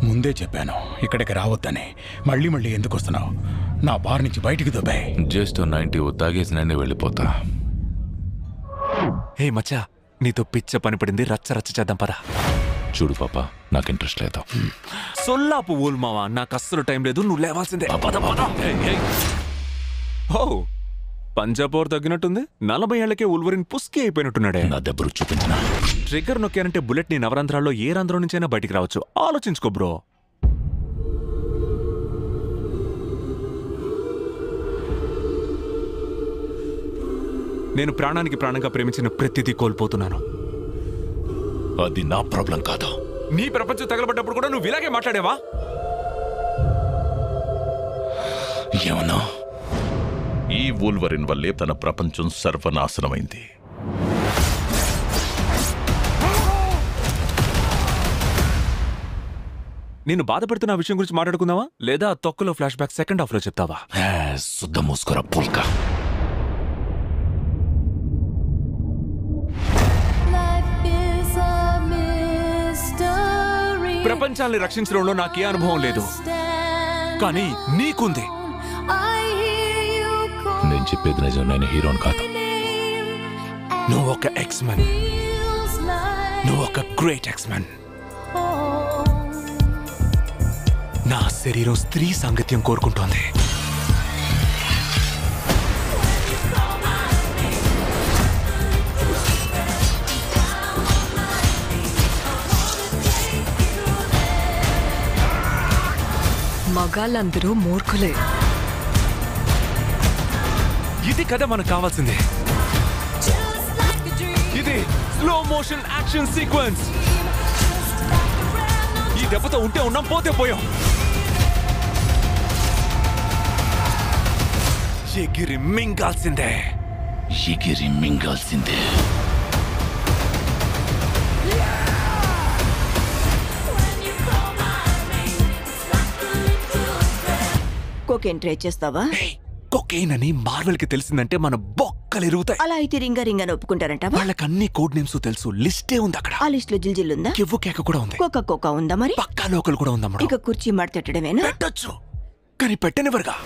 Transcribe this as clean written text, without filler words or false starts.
ముందే చెప్పాను ఇక్కడికి రావద్దని. మళ్ళీ మళ్ళీ ఎందుకు వస్తున్నావు? నా బార్ నుంచి బయటికి దొబ్బాయి. జస్ట్ 90 తాగేసి నేనే వెళ్ళిపోతా. హే మచ్చా, నీతో పిచ్చ పని పడింది. రచ్చ రచ్చ చేద్దాం పదా. చూడు పాప, నాకు ఇంట్రెస్ట్ లేదు. సొల్లాపు ఊల్ మావా, నాకు అస్సలు టైం లేదు. నువ్వు లేవాల్సిందే. హో, పంజాబోర్ తగ్గినట్టుంది. 40 ఏళ్లకే ఉల్వరిన్ పుస్కి అయిపోయినట్టున్నాడే. నా దెబ్బరు చూపించిన ట్రిగ్గర్ నొక్కానంటే బుల్లెట్ నీ నవరంధ్రాల్లో ఏ రంధ్రం నుంచైనా బయటికి రావచ్చు. ఆలోచించుకో బ్రో. నేను ప్రాణానికి ప్రాణంగా ప్రేమించిన ప్రతిదీ కోల్పోతున్నాను. అది నా ప్రాబ్లం కాదు. నీ ప్రపంచం తగలబడ్డప్పుడు కూడా నువ్వు ఇలాగే మాట్లాడేవా? ఏమన్నా? ఈ వూల్వరిన్ వల్లే తన ప్రపంచం సర్వనాశనమైంది. నేను బాధపడుతున్న విషయం గురించి మాట్లాడుకుందావా, లేదా తొక్కలో ఫ్లాష్ బ్యాక్ సెకండ్ హాఫ్ లో చెప్తావా? శుద్ధ మూసుకురా పుల్కా. ప్రపంచాన్ని రక్షించడంలో నాకే అనుభవం లేదు, కానీ నీకుంది. నేను చెప్పేది నిజం. నేను హీరోని కాదు. నువ్వు ఒక ఎక్స్మెన్. నువ్వు ఒక గ్రేట్ ఎక్స్మెన్. నా శరీరం స్త్రీ సాంగత్యం కోరుకుంటోంది. మగాళ్ళందరూ మూర్ఖులే. ఇది కదా మనకు కావాల్సింది. ఇది స్లో మోషన్ యాక్షన్ సీక్వెన్స్. ఈ దెబ్బతో ఉంటే ఉన్నాం, పోతే పోయాం. ఎగిరి మింగాల్సిందే. ఎగిరి మింగాల్సిందే. కోకేన్ ట్రై చేస్తావా? కొకైన్ అని మార్వెల్ కి తెలిసిందంటే మన బొక్కలు ఎరుగుతాయి. అలా అయితే రింగా రింగా ఒప్పుకుంటారంట. వాళ్ళకి అన్ని కోడ్ నేమ్స్ తెలుసు. లిస్టే ఉంది అక్కడ. ఆ లిస్ట్ లో జిల్జిల్ ఉందా? కివ్వు కేక కూడా ఉంది. కోకా కోకా ఉందా? మరి పక్కా లోకల్ కూడా ఉందా? ఇక కుర్చీ మడతెట్టడమేనా? పెట్టొచ్చు, కానీ పెట్టనివ్వరుగా.